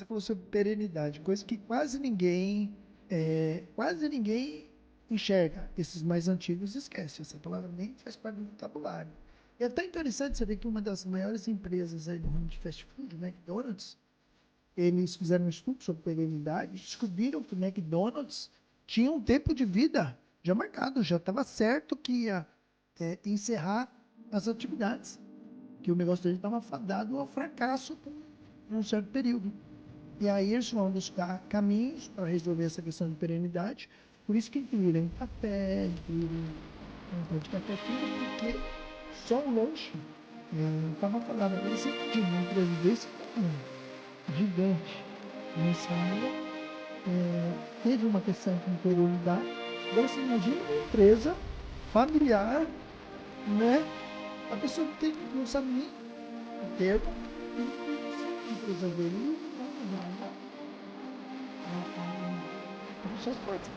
Você falou sobre perenidade, coisa que quase ninguém enxerga. Esses mais antigos esquecem, essa palavra nem faz parte do vocabulário. E é até interessante você ver que uma das maiores empresas aí do mundo de fast food, o McDonald's, eles fizeram um estudo sobre perenidade e descobriram que o McDonald's tinha um tempo de vida já marcado, já estava certo que ia encerrar as atividades, que o negócio dele estava fadado ao fracasso por um certo período. E aí eles vão buscar caminhos para resolver essa questão de perenidade, por isso que incluíram café, incluíram de café, tudo porque só o lanche estava fadado. Esse de uma empresa desse gigante nessa área, teve uma questão de perenidade. Agora você imagina uma empresa familiar, né? A pessoa não sabe nem o termo, a empresa dele não vai fechar as portas.